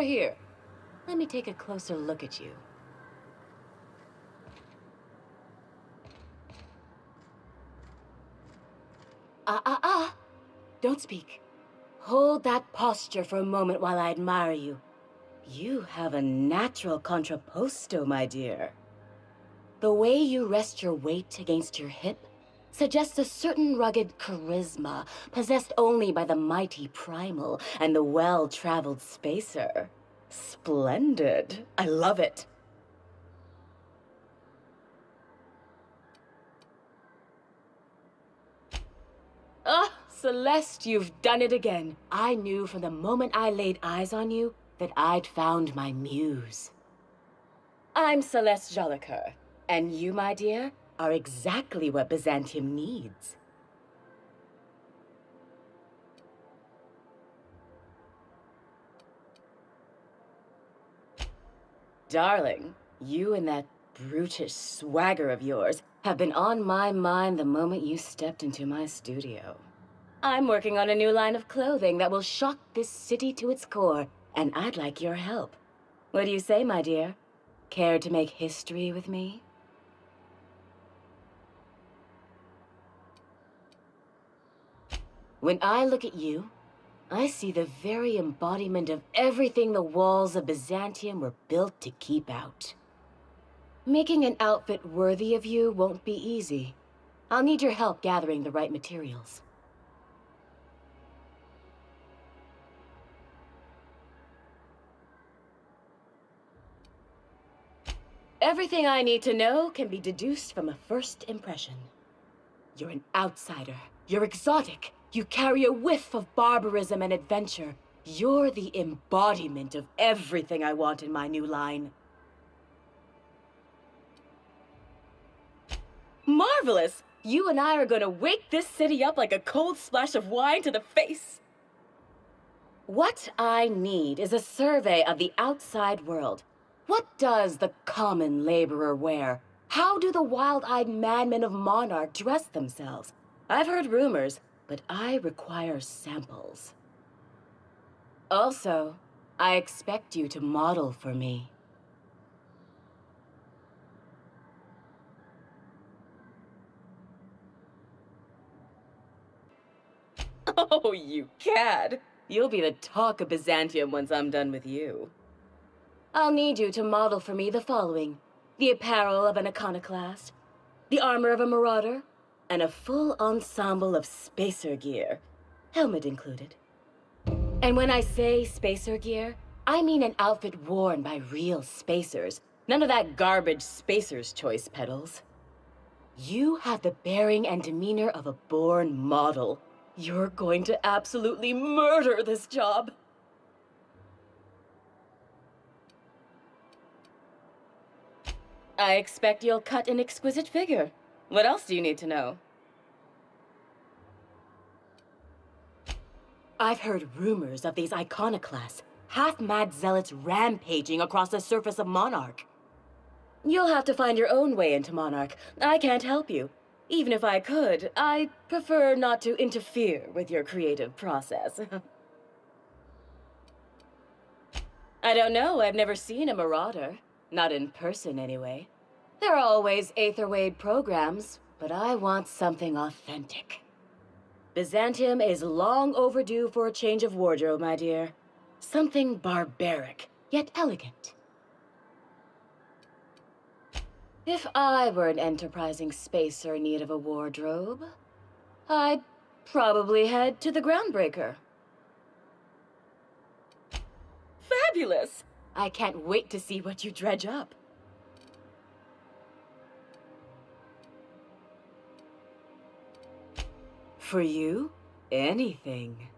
here. Let me take a closer look at you. Don't speak. Hold that posture for a moment while I admire you. You have a natural contrapposto, my dear. The way you rest your weight against your hip suggests a certain rugged charisma possessed only by the mighty primal and the well-traveled spacer. Splendid. I love it. Ah, Celeste, you've done it again. I knew from the moment I laid eyes on you that I'd found my muse. I'm Celeste Jolicoeur, and you, my dear, are exactly what Byzantium needs. Darling, you and that brutish swagger of yours have been on my mind the moment you stepped into my studio. I'm working on a new line of clothing that will shock this city to its core, and I'd like your help. What do you say, my dear? Care to make history with me? When I look at you, I see the very embodiment of everything the walls of Byzantium were built to keep out. Making an outfit worthy of you won't be easy. I'll need your help gathering the right materials. Everything I need to know can be deduced from a first impression. You're an outsider. You're exotic. You carry a whiff of barbarism and adventure. You're the embodiment of everything I want in my new line. Marvelous! You and I are gonna wake this city up like a cold splash of wine to the face. What I need is a survey of the outside world. What does the common laborer wear? How do the wild-eyed madmen of Monarch dress themselves? I've heard rumors, but I require samples. Also, I expect you to model for me. Oh, you cad! You'll be the talk of Byzantium once I'm done with you. I'll need you to model for me the following: the apparel of an iconoclast, the armor of a marauder, and a full ensemble of spacer gear, helmet included. And when I say spacer gear, I mean an outfit worn by real spacers, none of that garbage spacer's choice pedals. You have the bearing and demeanor of a born model. You're going to absolutely murder this job. I expect you'll cut an exquisite figure. What else do you need to know? I've heard rumors of these iconoclasts, half-mad zealots rampaging across the surface of Monarch. You'll have to find your own way into Monarch. I can't help you. Even if I could, I prefer not to interfere with your creative process. I don't know, I've never seen a marauder. Not in person, anyway. There are always Aetherwade programs, but I want something authentic. Byzantium is long overdue for a change of wardrobe, my dear. Something barbaric, yet elegant. If I were an enterprising spacer in need of a wardrobe, I'd probably head to the Groundbreaker. Fabulous! I can't wait to see what you dredge up. For you, anything.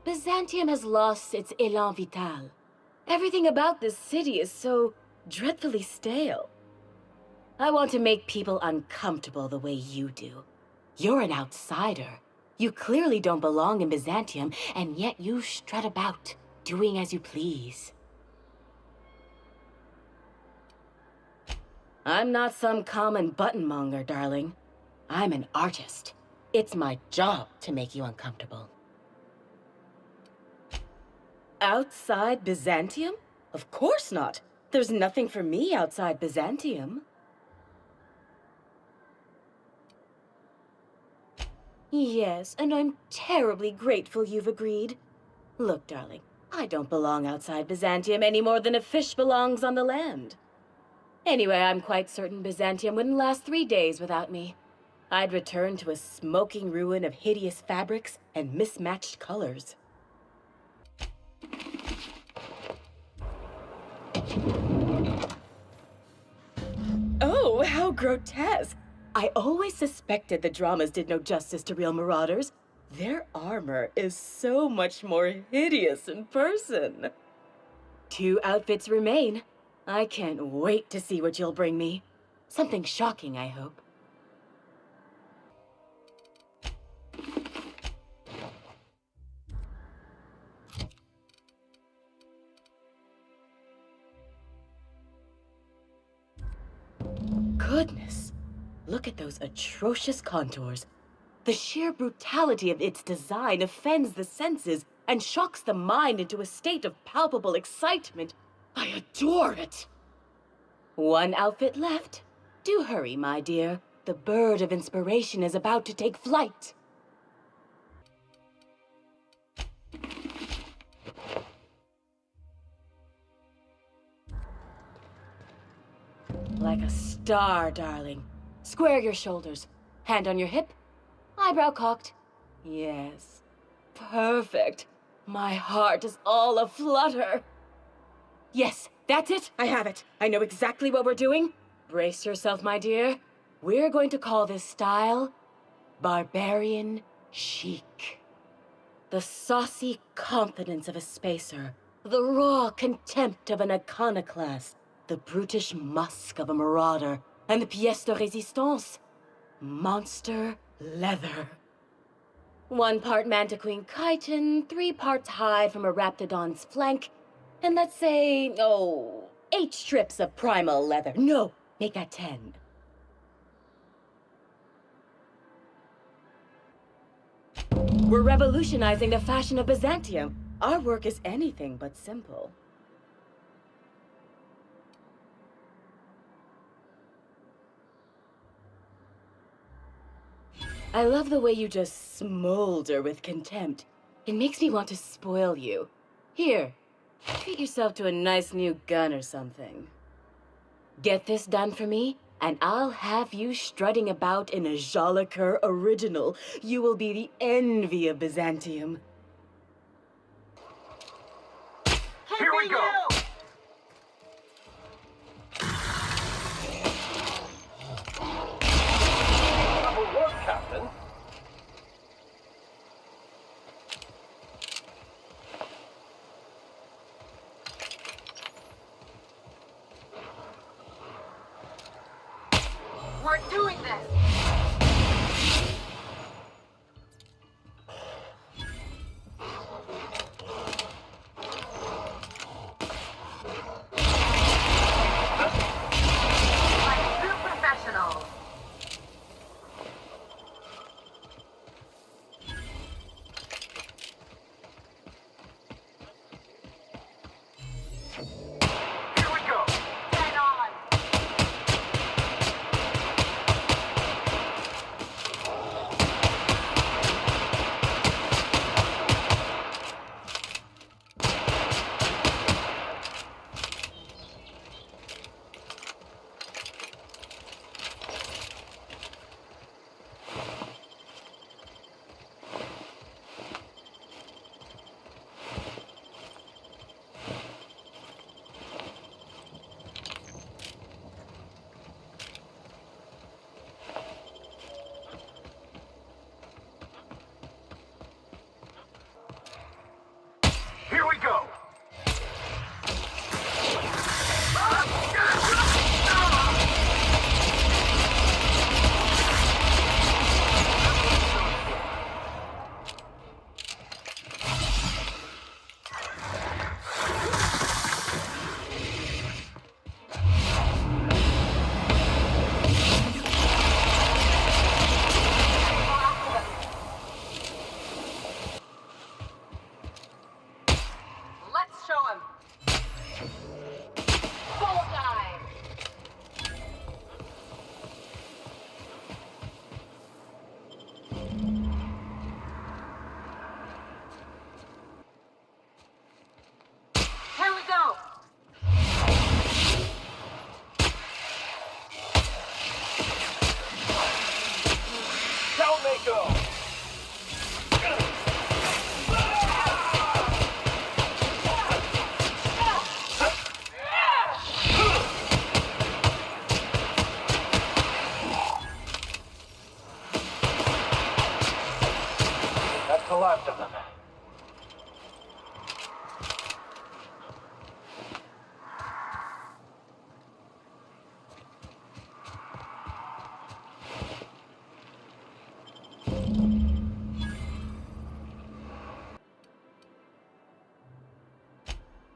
Byzantium has lost its élan vital. Everything about this city is so dreadfully stale. I want to make people uncomfortable the way you do. You're an outsider. You clearly don't belong in Byzantium, and yet you strut about, doing as you please. I'm not some common buttonmonger, darling. I'm an artist. It's my job to make you uncomfortable. Outside Byzantium? Of course not. There's nothing for me outside Byzantium. Yes, and I'm terribly grateful you've agreed. Look, darling, I don't belong outside Byzantium any more than a fish belongs on the land. Anyway, I'm quite certain Byzantium wouldn't last 3 days without me. I'd return to a smoking ruin of hideous fabrics and mismatched colors. Oh, how grotesque! I always suspected the dramas did no justice to real marauders. Their armor is so much more hideous in person. 2 outfits remain. I can't wait to see what you'll bring me. Something shocking, I hope. Goodness, look at those atrocious contours. The sheer brutality of its design offends the senses and shocks the mind into a state of palpable excitement. I adore it! 1 outfit left. Do hurry, my dear. The bird of inspiration is about to take flight. Like a star, darling. Square your shoulders. Hand on your hip. Eyebrow cocked. Yes. Perfect. My heart is all aflutter. Yes, that's it. I have it. I know exactly what we're doing. Brace yourself, my dear. We're going to call this style Barbarian Chic. The saucy confidence of a spacer. The raw contempt of an iconoclast. The brutish musk of a marauder. And the pièce de résistance. Monster leather. 1 part mantiquine chitin, 3 parts hide from a raptidon's flank, and let's say, 8 strips of primal leather. No, make that 10. We're revolutionizing the fashion of Byzantium. Our work is anything but simple. I love the way you just smolder with contempt. It makes me want to spoil you. Here, treat yourself to a nice new gun or something. Get this done for me, and I'll have you strutting about in a Jolicoeur original. You will be the envy of Byzantium. Here we go! Number 1, Captain. We're doing this! Like true professionals. Here we go! Dead on!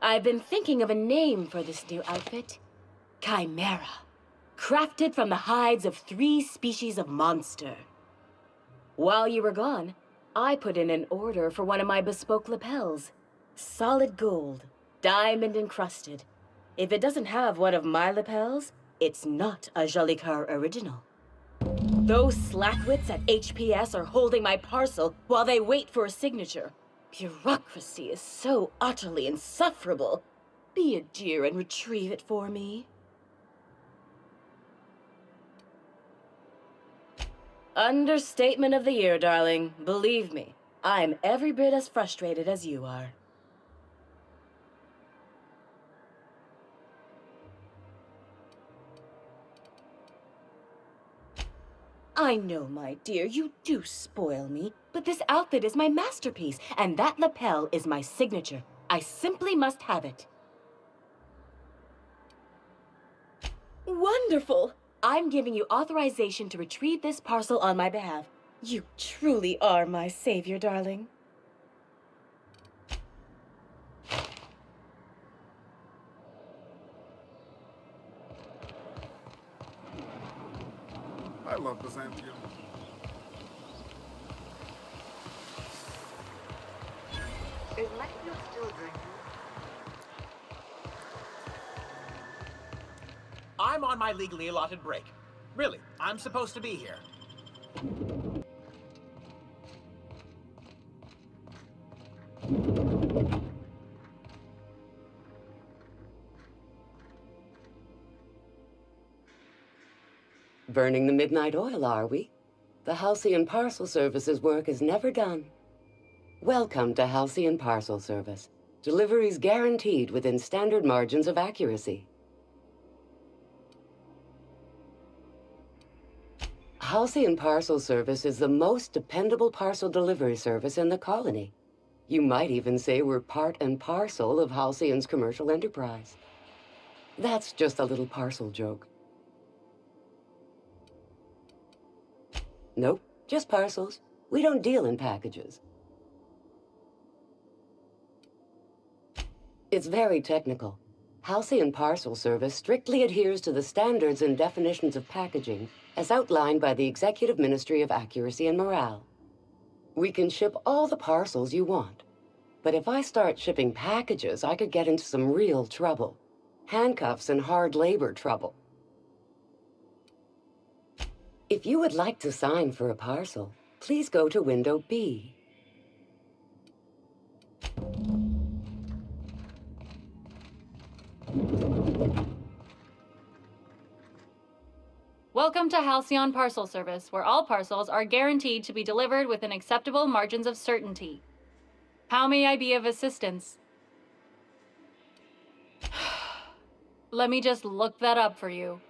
I've been thinking of a name for this new outfit. Chimera. Crafted from the hides of 3 species of monster. While you were gone, I put in an order for one of my bespoke lapels. Solid gold, diamond encrusted. If it doesn't have one of my lapels, it's not a Jolicoeur original. Those slackwits at HPS are holding my parcel while they wait for a signature. Bureaucracy is so utterly insufferable. Be a dear and retrieve it for me. Understatement of the year, darling. Believe me, I'm every bit as frustrated as you are. I know, my dear, you do spoil me, but this outfit is my masterpiece, and that lapel is my signature. I simply must have it. Wonderful! I'm giving you authorization to retrieve this parcel on my behalf. You truly are my savior, darling. I love Byzantium. Is Matthew still drinking? I'm on my legally allotted break. Really, I'm supposed to be here. Burning the midnight oil, are we? The Halcyon Parcel Service's work is never done. Welcome to Halcyon Parcel Service. Deliveries guaranteed within standard margins of accuracy. Halcyon Parcel Service is the most dependable parcel delivery service in the colony. You might even say we're part and parcel of Halcyon's commercial enterprise. That's just a little parcel joke. Nope, just parcels. We don't deal in packages. It's very technical. Halcyon Parcel Service strictly adheres to the standards and definitions of packaging as outlined by the Executive Ministry of Accuracy and Morale. We can ship all the parcels you want. But if I start shipping packages, I could get into some real trouble. Handcuffs and hard labor trouble. If you would like to sign for a parcel, please go to window B. Welcome to Halcyon Parcel Service, where all parcels are guaranteed to be delivered within acceptable margins of certainty. How may I be of assistance? Let me just look that up for you.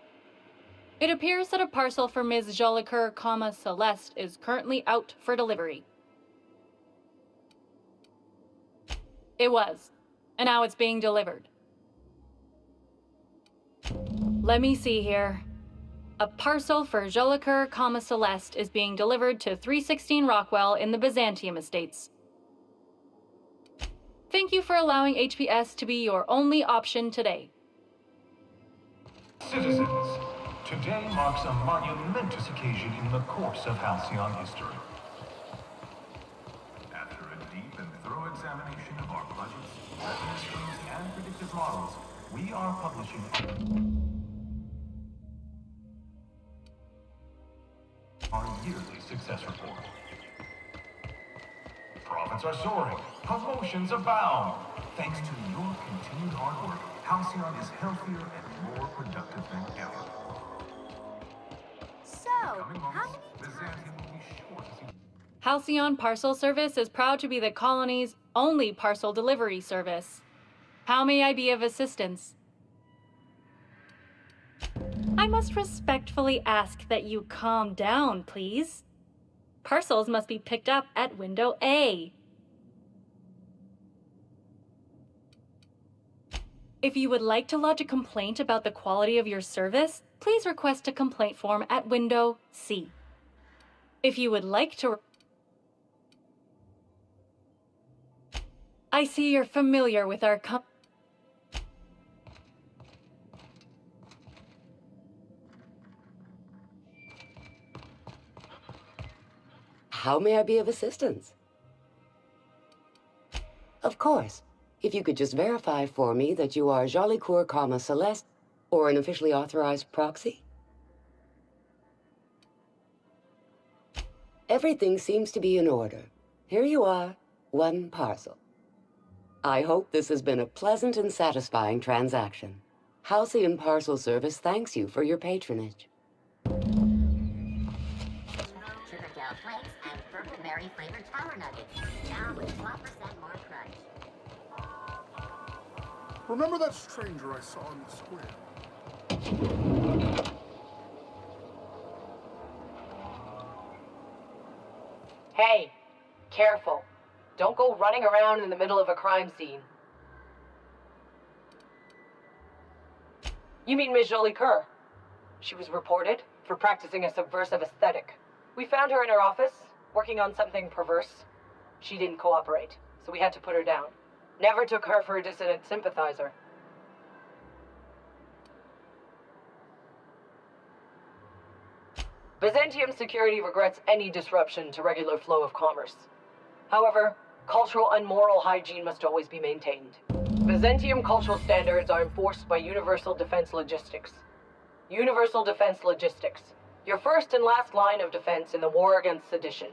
It appears that a parcel for Ms. Jolicoeur, Celeste is currently out for delivery. It was, and now it's being delivered. Let me see here. A parcel for Jolicoeur, Celeste is being delivered to 316 Rockwell in the Byzantium Estates. Thank you for allowing HPS to be your only option today. Citizens, today marks a monumentous occasion in the course of Halcyon history. After a deep and thorough examination of our budgets, revenue streams, and predictive models, we are publishing our yearly success report. Profits are soaring, promotions abound. Thanks to your continued hard work, Halcyon is healthier and more productive than ever. So, Coming how months, many Byzantium will be sure to see. Halcyon Parcel Service is proud to be the colony's only parcel delivery service. How may I be of assistance? I must respectfully ask that you calm down, please. Parcels must be picked up at window A. If you would like to lodge a complaint about the quality of your service, please request a complaint form at window C. If you would like to... I see you're familiar with our How may I be of assistance? Of course. If you could just verify for me that you are Jolicoeur, Celeste, or an officially authorized proxy? Everything seems to be in order. Here you are, one parcel. I hope this has been a pleasant and satisfying transaction. Halcyon Parcel Service thanks you for your patronage. Sugar gel flakes and purple berry flavored tower nuggets. Now with 12% more crunch. Remember that stranger I saw in the square? Hey, careful. Don't go running around in the middle of a crime scene. You mean Ms. Jolicoeur? She was reported for practicing a subversive aesthetic. We found her in her office, working on something perverse. She didn't cooperate, so we had to put her down. Never took her for a dissident sympathizer. Byzantium security regrets any disruption to regular flow of commerce. However, cultural and moral hygiene must always be maintained. Byzantium cultural standards are enforced by Universal Defense Logistics. Universal Defense Logistics, your first and last line of defense in the war against sedition.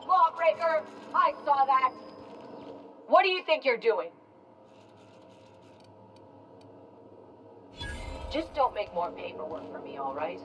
Lawbreaker! I saw that! What do you think you're doing? Just don't make more paperwork for me, all right?